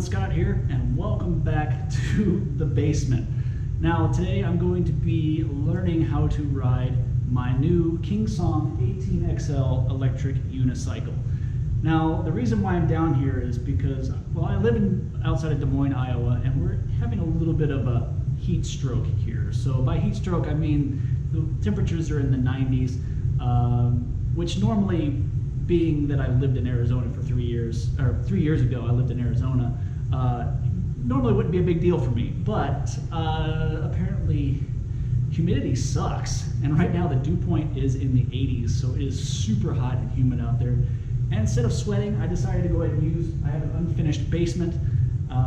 everyone, Scott here, and welcome back to the basement. Now today I'm going to be learning how to ride my new Kingsong 18XL electric unicycle. Now the reason why I'm down here is because, well, I live outside of Des Moines, Iowa, and we're having a little bit of a heat stroke here. So by heat stroke I mean the temperatures are in the 90s, which normally, being that I lived in Arizona for 3 years, or 3 years ago I lived in Arizona, normally wouldn't be a big deal for me, but apparently humidity sucks, and right now the dew point is in the 80s, so it is super hot and humid out there. And instead of sweating, I decided to go ahead and I have an unfinished basement,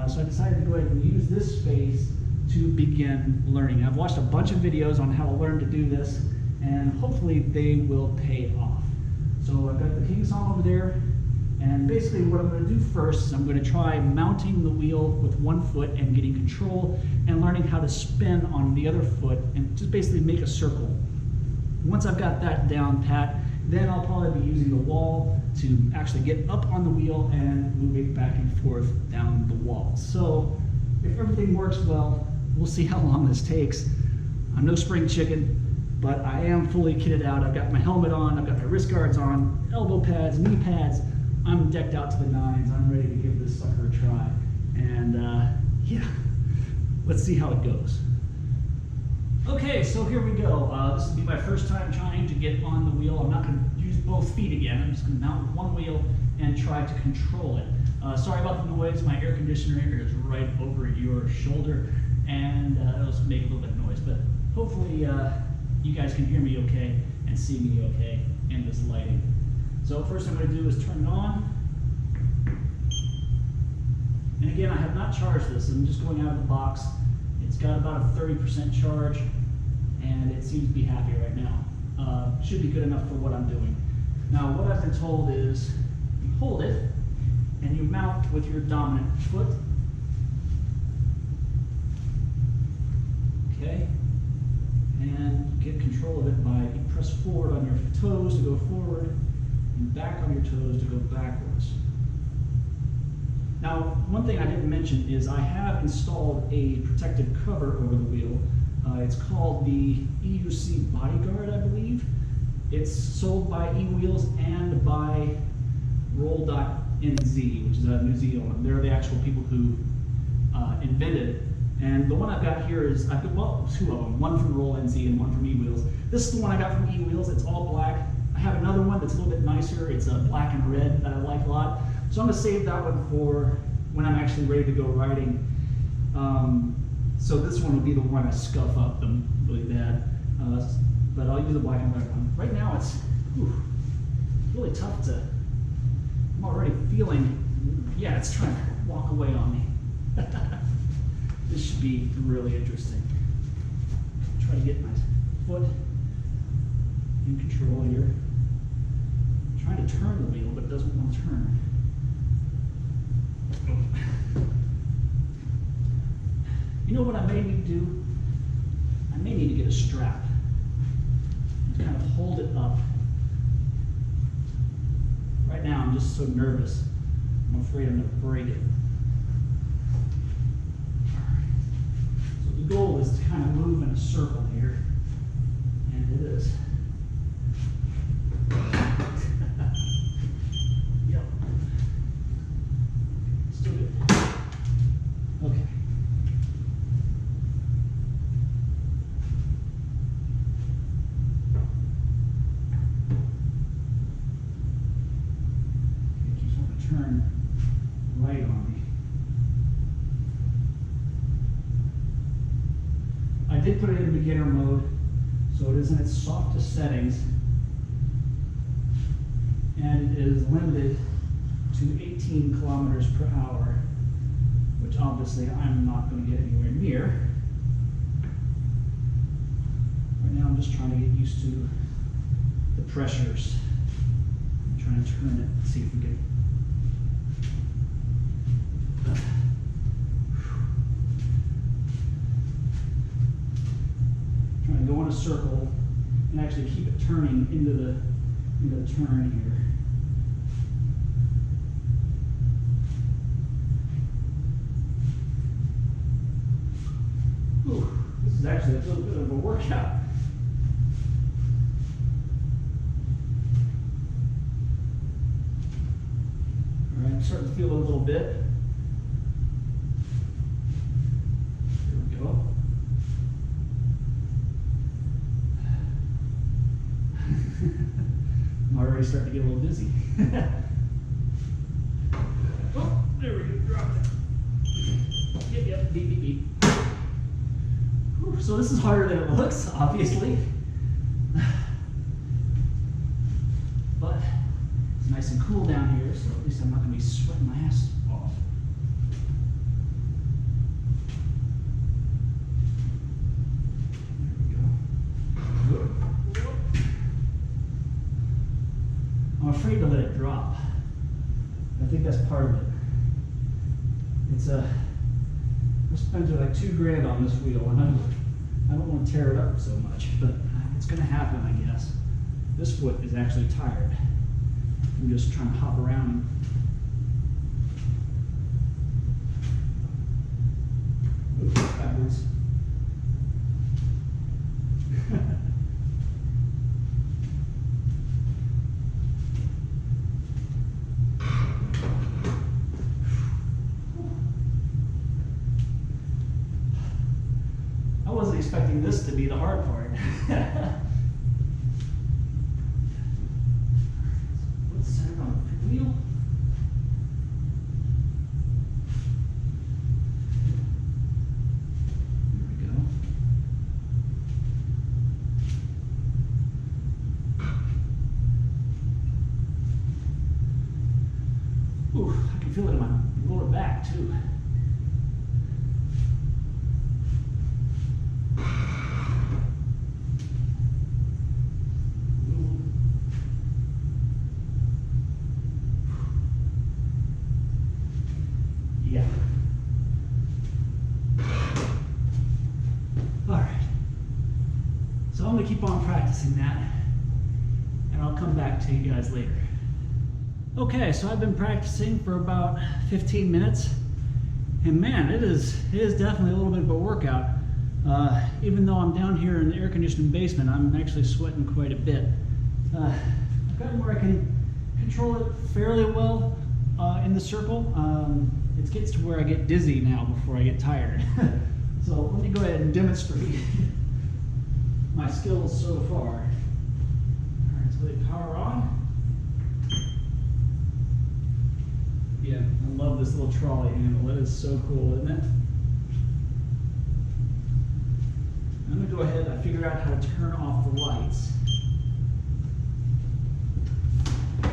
so I decided to go ahead and use this space to begin learning. I've watched a bunch of videos on how to learn to do this, and hopefully they will pay off. So I've got the Kingsong over there, and basically what I'm going to do first is I'm going to try mounting the wheel with one foot and getting control and learning how to spin on the other foot and just basically make a circle. Once I've got that down pat, then I'll probably be using the wall to actually get up on the wheel and move it back and forth down the wall. So if everything works well, we'll see how long this takes. I'm no spring chicken, but I am fully kitted out. I've got my helmet on, I've got my wrist guards on, elbow pads, knee pads. I'm decked out to the nines. I'm ready to give this sucker a try. And yeah, let's see how it goes. Okay, so here we go. This will be my first time trying to get on the wheel. I'm not going to use both feet again. I'm just going to mount with one wheel and try to control it. Sorry about the noise. My air conditioner here is right over your shoulder, and it'll make a little bit of noise, but hopefully you guys can hear me okay and see me okay in this lighting. So first I'm going to do is turn it on. And again, I have not charged this. I'm just going out of the box. It's got about a 30% charge, and it seems to be happy right now. Should be good enough for what I'm doing. Now what I've been told is you hold it and you mount with your dominant foot. Okay. And get control of it by you press forward on your toes to go forward and back on your toes to go backwards. Now, one thing I didn't mention is I have installed a protective cover over the wheel. It's called the EUC Bodyguard, I believe. It's sold by eWheels and by Roll.NZ, which is out of New Zealand. They're the actual people who invented it. And the one I've got here is, I've got, well, two of them, one from Roll.NZ and one from eWheels. This is the one I got from eWheels. It's all black. I have another one that's a little bit nicer. It's black and red that I like a lot. So I'm going to save that one for when I'm actually ready to go riding. So this one will be the one I scuff up them really bad. But I'll use the black and red one. Right now it's really tough to, I'm already feeling, yeah, it's trying to walk away on me. This should be really interesting. Try to get my foot in control here. I'm trying to turn the wheel, but it doesn't want to turn. You know what I may need to do? I may need to get a strap and kind of hold it up. Right now I'm just so nervous. I'm afraid I'm going to break it. The goal is to kind of move in a circle here, and it is. Yep. Still good. Okay. It keeps wanting to turn right on me. I did put it in beginner mode, so it is in its softest settings, and it is limited to 18 kilometers per hour, which obviously I'm not going to get anywhere near. Right now I'm just trying to get used to the pressures. I'm trying to turn it and see if we can. Trying to go in a circle and actually keep it turning into the turn here. Whew, this is actually a little bit of a workout. All right, I'm starting to feel it a little bit. Here we go. I'm already starting to get a little dizzy. Oh, there we go, drop it. Yep, beep, beep, beep. Whew, so this is harder than it looks, obviously. But it's nice and cool down here, so at least I'm not going to be sweating my ass off. There we go. I'm afraid to let it drop. I think that's part of it. It's I spent like $2 on this wheel, and I don't want to tear it up so much, but it's going to happen, I guess. This foot is actually tired. I'm just trying to hop around. Oops, backwards. I wasn't expecting this to be the hard part. Let's set it on the wheel. There we go. Ooh, I can feel it in my lower back too. Yeah. All right. So I'm going to keep on practicing that, and I'll come back to you guys later. Okay, so I've been practicing for about 15 minutes, and man, it is definitely a little bit of a workout. Even though I'm down here in the air-conditioned basement, I'm actually sweating quite a bit. I've gotten where I can control it fairly well in the circle. It gets to where I get dizzy now before I get tired. So let me go ahead and demonstrate my skills so far. All right, so they power on. Yeah, I love this little trolley handle. It is so cool, isn't it? I'm going to go ahead and figure out how to turn off the lights.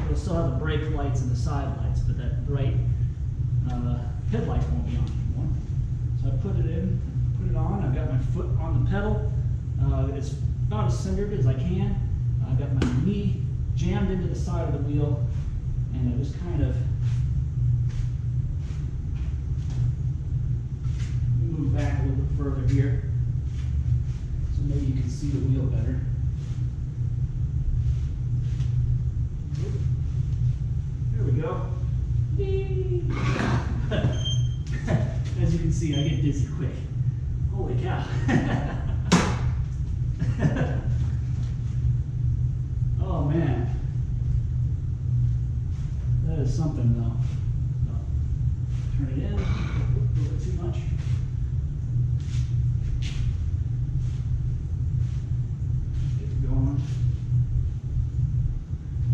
We'll still have the brake lights and the side lights, but that bright headlights won't be on anymore. So I put it it on. I've got my foot on the pedal. It's about as centered as I can. I've got my knee jammed into the side of the wheel, and I just kind of move back a little bit further here, so maybe you can see the wheel better. There we go. As you can see, I get dizzy quick. Holy cow. Oh man. That is something though. So, turn it in. A little bit too much. Get it going.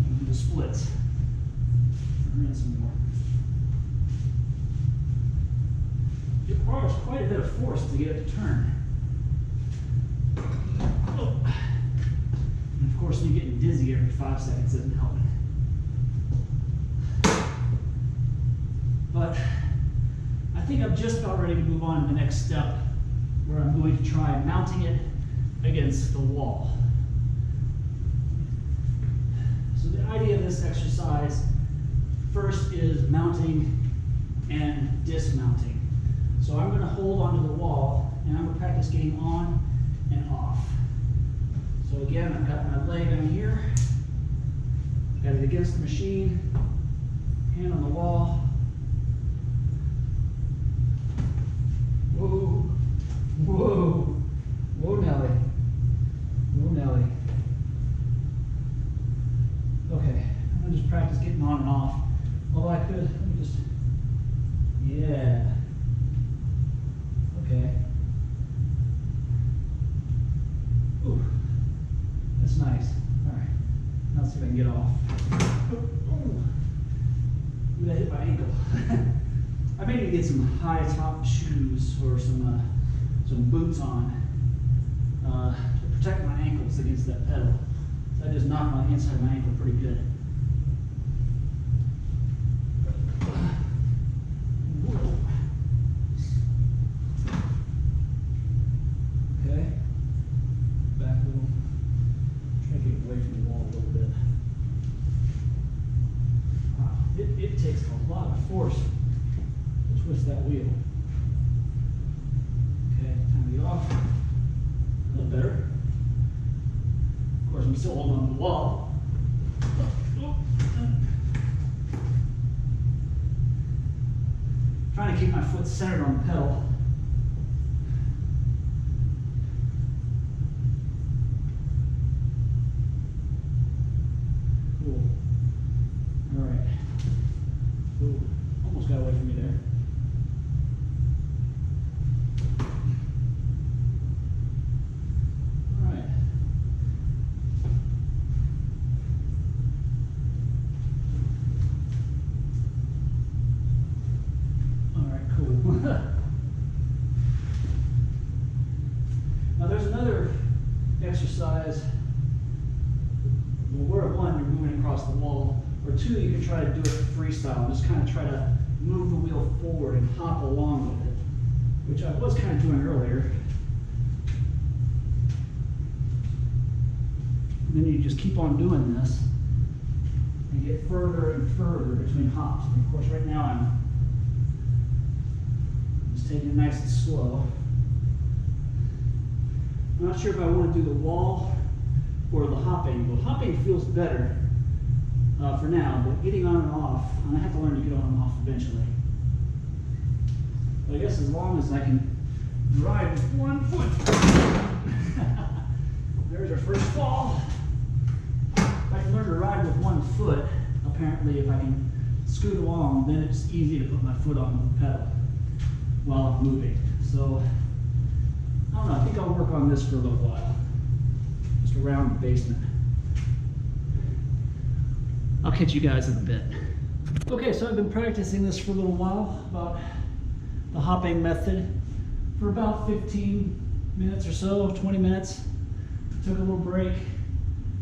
And do the splits. Turn in some more. It requires quite a bit of force to get it to turn. Oh. And of course, me getting dizzy every 5 seconds isn't helping. But I think I'm just about ready to move on to the next step, where I'm going to try mounting it against the wall. So the idea of this exercise first is mounting and dismounting. So I'm going to hold onto the wall, and I'm going to practice getting on and off. So again, I've got my leg on here, got it against the machine, hand on the wall. Whoa, whoa. nice. All right, now let's see if I can get off. Oh, I hit my ankle. I may need to get some high top shoes or some boots on to protect my ankles against that pedal. So I just knocked my inside of my ankle pretty good. Okay, back a little. Try to get away from the wall a little bit. Wow, it takes a lot of force to twist that wheel. Okay, time to get off. A little better. Of course, I'm still holding on to the wall. Trying to keep my foot centered on the pedal. Cool. All right. Ooh, almost got away from me there. All right. All right, cool. Now there's another exercise. Well, where one, you're moving across the wall, or two, you can try to do it freestyle, just kind of try to move the wheel forward and hop along with it, which I was kind of doing earlier. And then you just keep on doing this and get further and further between hops. And of course, right now I'm just taking it nice and slow. I'm not sure if I want to do the wall or the hopping. Well, hopping feels better for now, but getting on and off, and I have to learn to get on and off eventually. But I guess as long as I can ride with one foot. There's our first fall. If I can learn to ride with one foot, apparently if I can scoot along, then it's easy to put my foot on the pedal while I'm moving. So, I don't know, I think I'll work on this for a little while. Just around the basement. I'll catch you guys in a bit. Okay, so I've been practicing this for a little while, about the hopping method, for about 15 minutes or so, 20 minutes. Took a little break.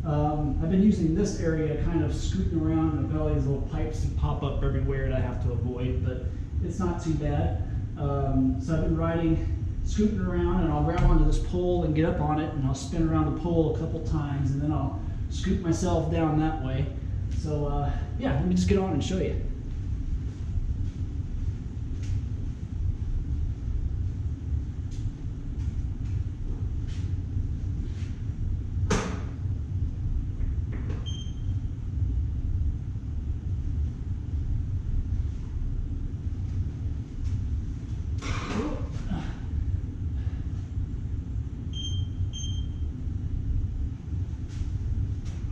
I've been using this area kind of scooting around, and I've got all these little pipes that pop up everywhere that I have to avoid, but it's not too bad. So I've been riding, scooting around, and I'll grab onto this pole and get up on it, and I'll spin around the pole a couple times, and then I'll scoop myself down that way. So yeah, let me just get on and show you.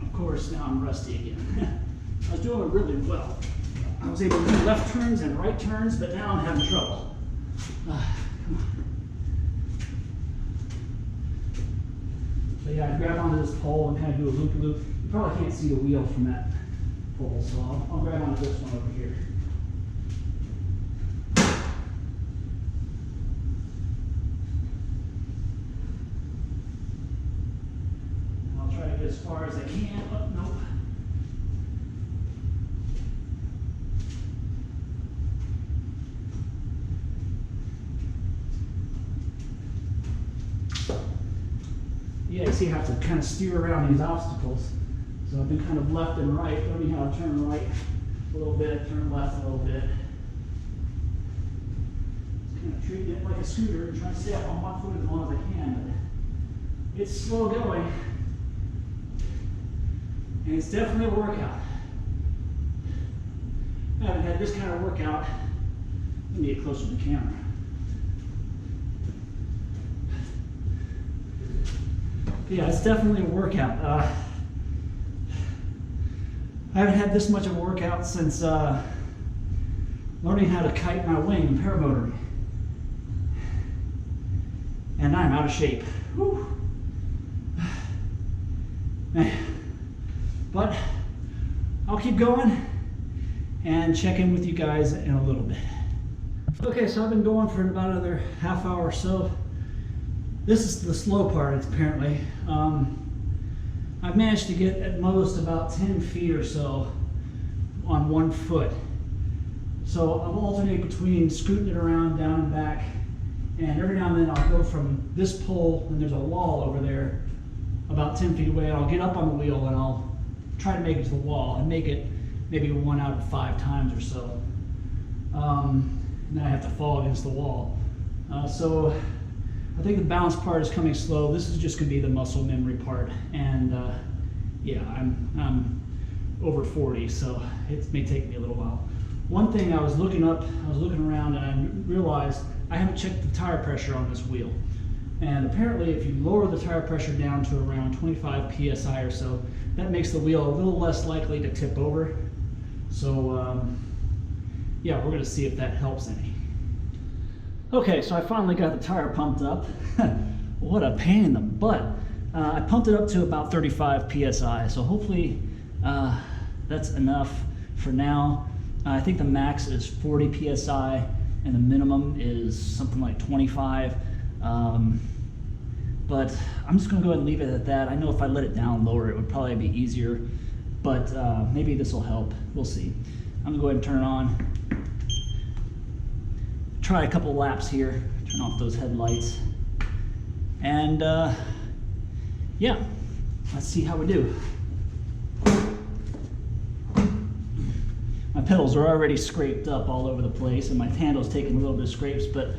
Of course, now I'm rusty again. I was doing really well. I was able to do left turns and right turns, but now I'm having trouble. Come on. So yeah, I grab onto this pole and kind of do a loop-a-loop. You probably can't see the wheel from that pole, so I'll grab onto this one over here. I'll try to get as far as I can. Oh, nope. Yeah, you see, I have to kind of steer around these obstacles. So I've been kind of left and right, learning how to turn right a little bit, turn left a little bit. Just kind of treating it like a scooter and trying to stay up on one foot as long as I can. But it's slow going, and it's definitely a workout. I haven't had this kind of workout. Let me get closer to the camera. Yeah, it's definitely a workout. I haven't had this much of a workout since learning how to kite my wing and paramotoring. And I'm out of shape. Whew. But I'll keep going and check in with you guys in a little bit. Okay, so I've been going for about another half hour or so. This is the slow part, apparently. I've managed to get at most about 10 feet or so on one foot. So I'll alternate between scooting it around, down and back, and every now and then I'll go from this pole, and there's a wall over there about 10 feet away, and I'll get up on the wheel and I'll try to make it to the wall and make it maybe 1 out of 5 times or so. And then I have to fall against the wall. So I think the balance part is coming slow. This is just going to be the muscle memory part, and yeah, I'm over 40, so it may take me a little while. One thing I was looking around, and I realized I haven't checked the tire pressure on this wheel. And apparently if you lower the tire pressure down to around 25 psi or so, that makes the wheel a little less likely to tip over. So yeah, we're going to see if that helps any. Okay, so I finally got the tire pumped up. What a pain in the butt. I pumped it up to about 35 psi, so hopefully that's enough for now. I think the max is 40 psi and the minimum is something like 25. But I'm just going to go ahead and leave it at that. I know if I let it down lower, it would probably be easier, but maybe this will help. We'll see. I'm going to go ahead and turn it on. Try a couple laps here, turn off those headlights, and yeah, let's see how we do. My pedals are already scraped up all over the place, and my handle's taking a little bit of scrapes, but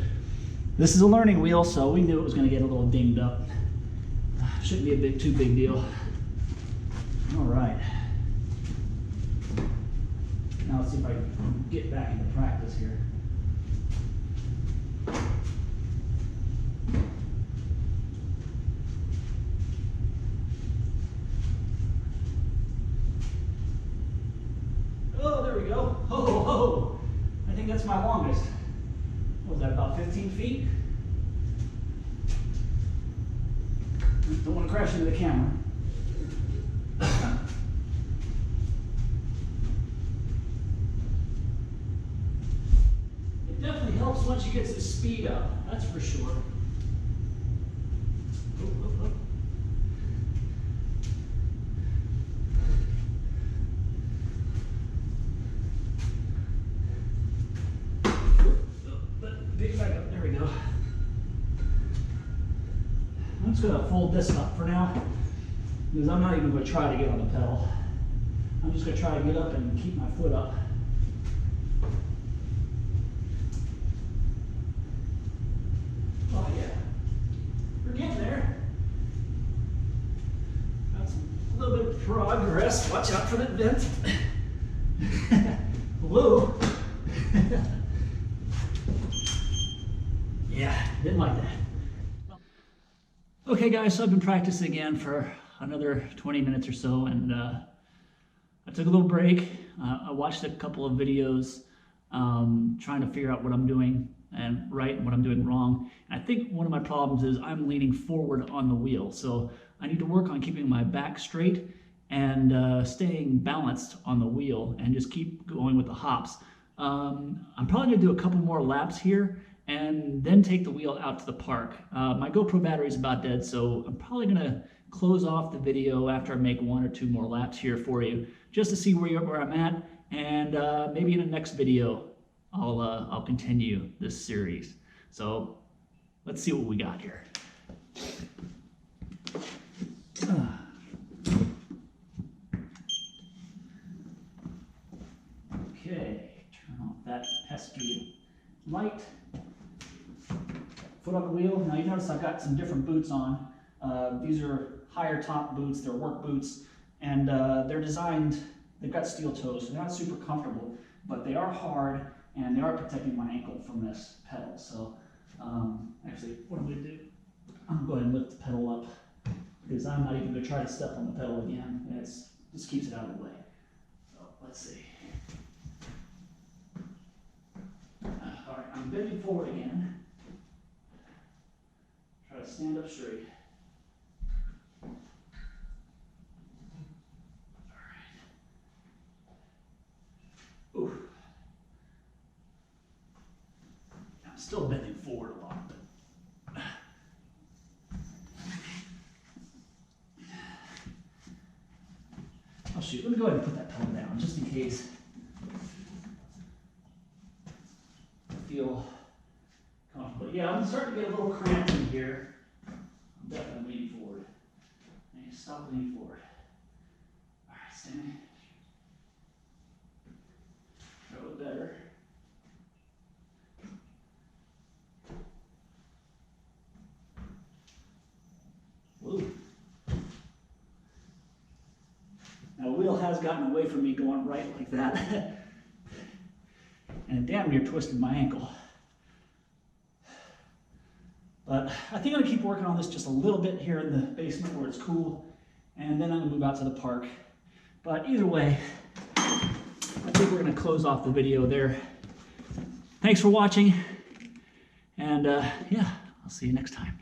this is a learning wheel, so we knew it was going to get a little dinged up. Shouldn't be too big deal. All right. Now let's see if I can get back into practice here. Oh, there we go. Oh, I think that's my longest. What was that, about 15 feet? Don't want to crash into the camera. It definitely helps once you get the speed up, that's for sure. Pick back up, there we go. I'm just going to fold this up for now, because I'm not even going to try to get on the pedal. I'm just going to try to get up and keep my foot up. Oh yeah, we're getting there. Got a little bit of progress. Watch out for that vent. Whoa. Yeah, didn't like that. Okay guys, so I've been practicing again for another 20 minutes or so, and I took a little break. I watched a couple of videos trying to figure out what I'm doing and right and what I'm doing wrong. And I think one of my problems is I'm leaning forward on the wheel. So I need to work on keeping my back straight and staying balanced on the wheel and just keep going with the hops. I'm probably gonna do a couple more laps here and then take the wheel out to the park. My GoPro battery is about dead, so I'm probably gonna close off the video after I make 1 or 2 more laps here for you, just to see where I'm at, and maybe in the next video I'll continue this series. So let's see what we got here. Okay, turn off that pesky light. Foot on the wheel. Now you notice I've got some different boots on. These are higher top boots, they're work boots, and they're designed, they've got steel toes, so they're not super comfortable, but they are hard and they are protecting my ankle from this pedal. So actually, what I'm going to do, I'm going to lift the pedal up because I'm not even going to try to step on the pedal again. And just keeps it out of the way. So let's see. All right, I'm bending forward again. Try to stand up straight. shoot. Let me go ahead and put that pillow down just in case I feel comfortable. Yeah, I'm starting to get a little cramped in here. I'm definitely leaning forward. I need to stop leaning forward. All right, standing. A little better. Woo. Now the wheel has gotten away from me going right like that. And it damn near twisted my ankle. But I think I'm gonna keep working on this just a little bit here in the basement where it's cool, and then I'm gonna move out to the park. But either way, I think we're gonna close off the video there. Thanks for watching, and yeah, I'll see you next time.